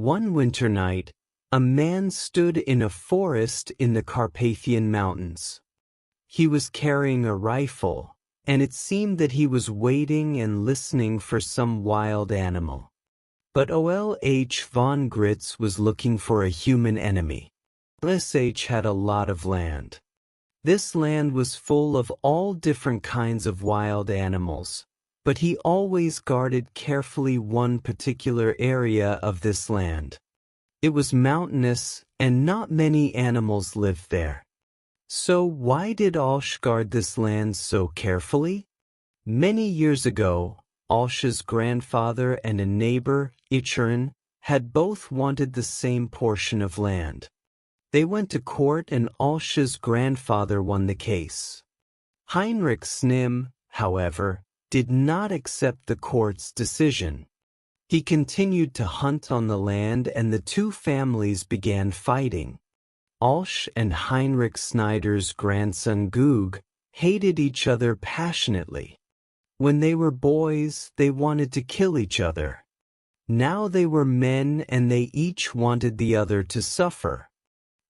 One winter night, a man stood in a forest in the Carpathian Mountains. He was carrying a rifle, and it seemed that he was waiting and listening for some wild animal. But O.L.H. von Gritz was looking for a human enemy. O.L.H. had a lot of land. This land was full of all different kinds of wild animals, but he always guarded carefully one particular area of this land. It was mountainous, and not many animals lived there. So why did O.L.H. guard this land so carefully? Many years ago, O.L.H.'s grandfather and a neighbor, Ichern, had both wanted the same portion of land. They went to court and O.L.H.'s grandfather won the case. Heinrich Snim, however, did not accept the court's decision. He continued to hunt on the land and the two families began fighting. O.L.H. and Heinrich Snyder's grandson Gug hated each other passionately. When they were boys, they wanted to kill each other. Now they were men and they each wanted the other to suffer.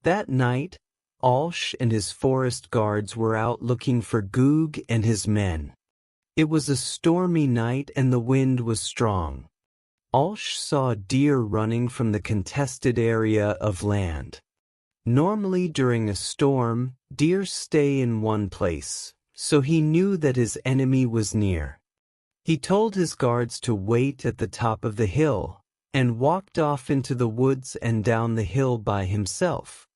That night, O.L.H. and his forest guards were out looking for Gug and his men. It was a stormy night and the wind was strong. O.L.H. saw a deer running from the contested area of land. Normally during a storm, deer stay in one place, so he knew that his enemy was near. He told his guards to wait at the top of the hill, and walked off into the woods and down the hill by himself.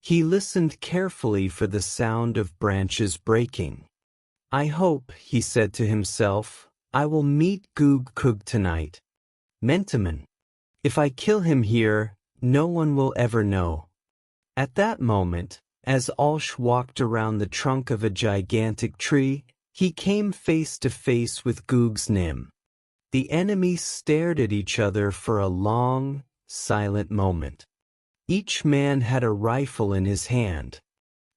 He listened carefully for the sound of branches breaking. "I hope," he said to himself, "I will meet Gug tonight. Mentaman. If I kill him here, no one will ever know." At that moment, as O.L.H. walked around the trunk of a gigantic tree, he came face to face with Gug's Nim. The enemies stared at each other for a long, silent moment. Each man had a rifle in his hand.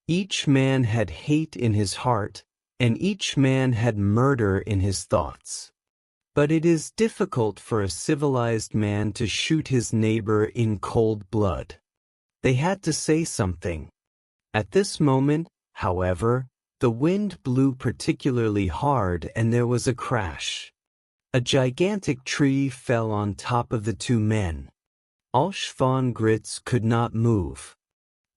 Each man had hate in his heart, and each man had murder in his thoughts. But it is difficult for a civilized man to shoot his neighbor in cold blood. They had to say something. At this moment, however, the wind blew particularly hard and there was a crash. A gigantic tree fell on top of the two men. O.L.H. von Gritz could not move.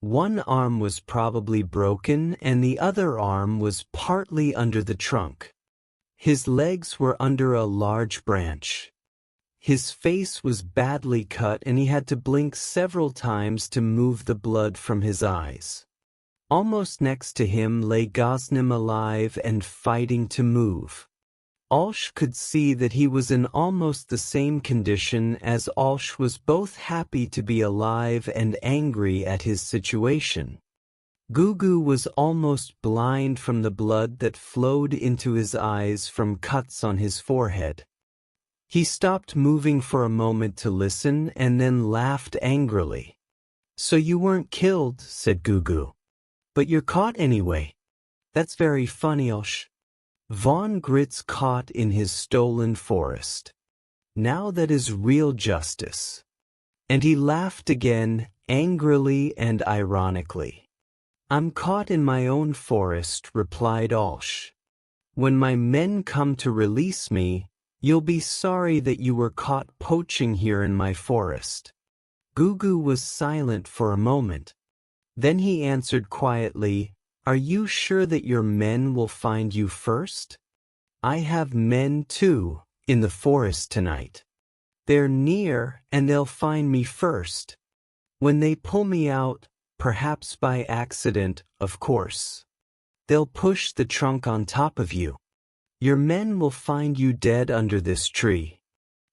One arm was probably broken and the other arm was partly under the trunk. His legs were under a large branch. His face was badly cut and he had to blink several times to move the blood from his eyes. Almost next to him lay Gosnim alive and fighting to move. O.L.H. could see that he was in almost the same condition as O.L.H. was both happy to be alive and angry at his situation. Gugu was almost blind from the blood that flowed into his eyes from cuts on his forehead. He stopped moving for a moment to listen and then laughed angrily. "So you weren't killed," said Gugu. "But you're caught anyway. That's very funny, O.L.H. Von Gritz caught in his stolen forest. Now that is real justice." And he laughed again, angrily and ironically. "I'm caught in my own forest," replied O.L.H. "When my men come to release me, you'll be sorry that you were caught poaching here in my forest." Gugu was silent for a moment. Then he answered quietly, "Are you sure that your men will find you first? I have men too, in the forest tonight. They're near and they'll find me first. When they pull me out, perhaps by accident, of course, they'll push the trunk on top of you. Your men will find you dead under this tree.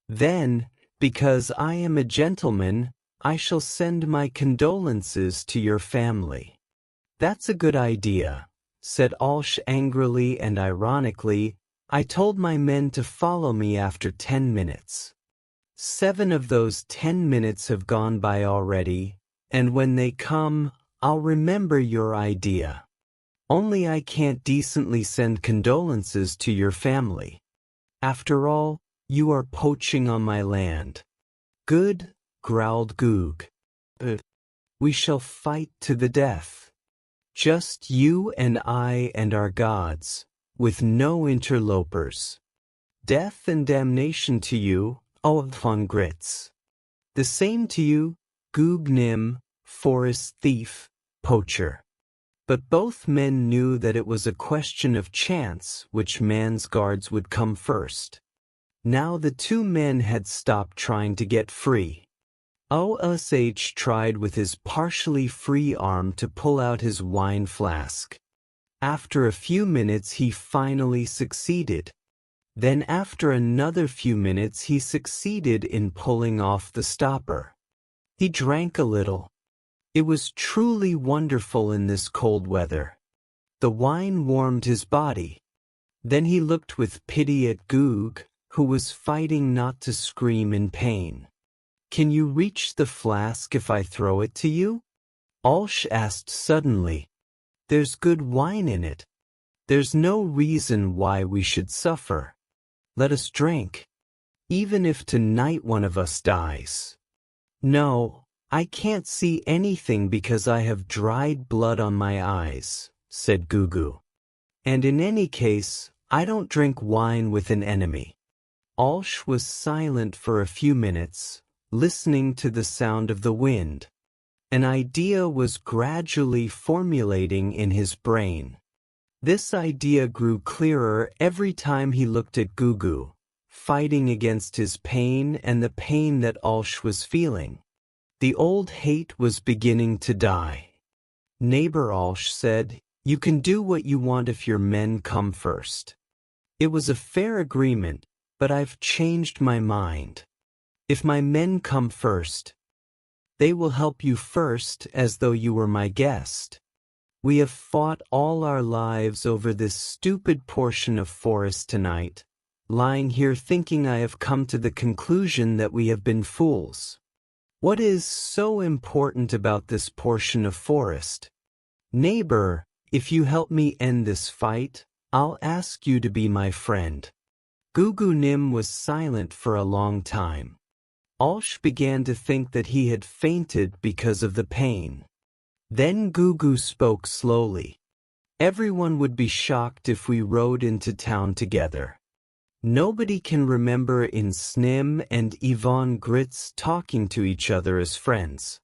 Then, because I am a gentleman, I shall send my condolences to your family." "That's a good idea," said O.L.H. angrily and ironically. "I told my men to follow me after 10 minutes. 7 of those 10 minutes have gone by already, and when they come, I'll remember your idea. Only I can't decently send condolences to your family. After all, you are poaching on my land." "Good," growled Goog. We shall fight to the death. Just you and I and our gods, with no interlopers. Death and damnation to you, O von Grits. The same to you, Goog Nim, forest thief, poacher. But both men knew that it was a question of chance which man's guards would come first. Now the two men had stopped trying to get free. Osh tried with his partially free arm to pull out his wine flask. After a few minutes he finally succeeded. Then after another few minutes he succeeded in pulling off the stopper. He drank a little. It was truly wonderful in this cold weather. The wine warmed his body. Then he looked with pity at Goog, who was fighting not to scream in pain. Can you reach the flask if I throw it to you? Olsh asked suddenly. There's good wine in it. There's no reason why we should suffer. Let us drink. Even if tonight one of us dies. No, I can't see anything because I have dried blood on my eyes, said Gugu. And in any case, I don't drink wine with an enemy. Olsh was silent for a few minutes, listening to the sound of the wind. An idea was gradually formulating in his brain. This idea grew clearer every time he looked at Gugu, fighting against his pain and the pain that Olsh was feeling. The old hate was beginning to die. Neighbor Olsh said, you can do what you want if your men come first. It was a fair agreement, but I've changed my mind. If my men come first, they will help you first as though you were my guest. We have fought all our lives over this stupid portion of forest tonight, lying here thinking I have come to the conclusion that we have been fools. What is so important about this portion of forest? Neighbor, if you help me end this fight, I'll ask you to be my friend. Gugu Nim was silent for a long time. Olsh began to think that he had fainted because of the pain. Then Gugu spoke slowly. Everyone would be shocked if we rode into town together. Nobody can remember in Snim and Yvonne Grits talking to each other as friends.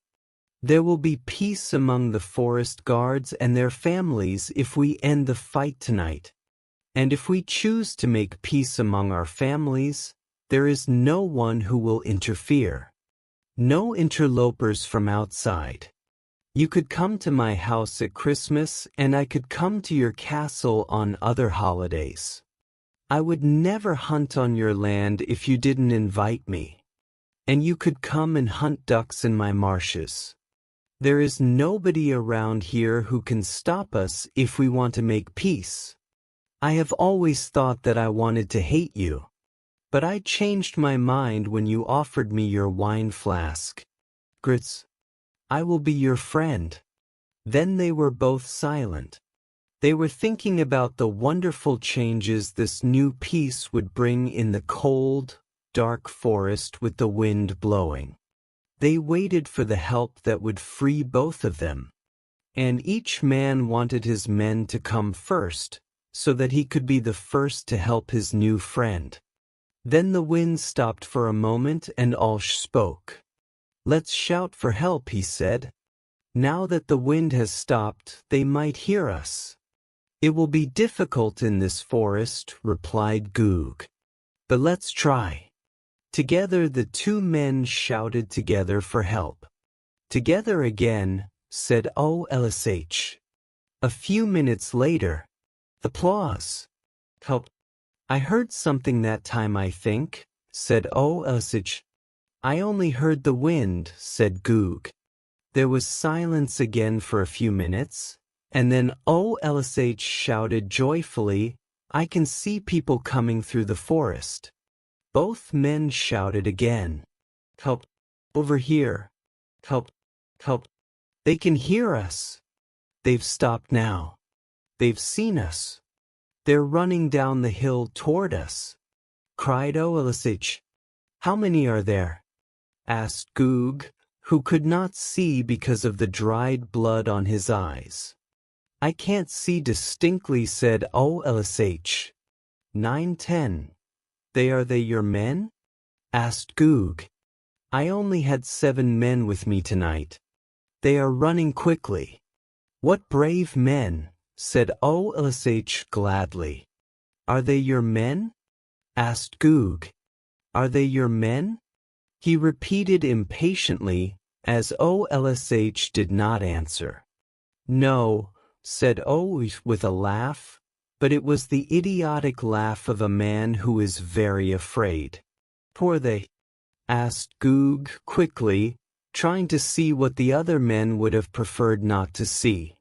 There will be peace among the forest guards and their families if we end the fight tonight. And if we choose to make peace among our families, there is no one who will interfere. No interlopers from outside. You could come to my house at Christmas and I could come to your castle on other holidays. I would never hunt on your land if you didn't invite me. And you could come and hunt ducks in my marshes. There is nobody around here who can stop us if we want to make peace. I have always thought that I wanted to hate you. But I changed my mind when you offered me your wine flask. Grits, I will be your friend. Then they were both silent. They were thinking about the wonderful changes this new peace would bring in the cold, dark forest with the wind blowing. They waited for the help that would free both of them. And each man wanted his men to come first, so that he could be the first to help his new friend. Then the wind stopped for a moment and Olsh spoke. Let's shout for help, he said. Now that the wind has stopped, they might hear us. It will be difficult in this forest, replied Goog. But let's try. Together the two men shouted together for help. Together again, said Olsh. A few minutes later, applause. Help. I heard something that time, I think, said Olsh. I only heard the wind, said Goog. There was silence again for a few minutes, and then Olsh shouted joyfully, I can see people coming through the forest. Both men shouted again. Help. Over here. Help. Help. They can hear us. They've stopped now. They've seen us. They're running down the hill toward us, cried Olsh. How many are there? asked Goog, who could not see because of the dried blood on his eyes. I can't see distinctly, said OLSH. 9-10. Are they your men? Asked Goog. I only had 7 men with me tonight. They are running quickly. What brave men, said OLSH gladly. Are they your men? Asked Goog. Are they your men? He repeated impatiently, as OLSH did not answer. No, said O with a laugh, but it was the idiotic laugh of a man who is very afraid. Poor they? Asked Goog quickly, trying to see what the other men would have preferred not to see.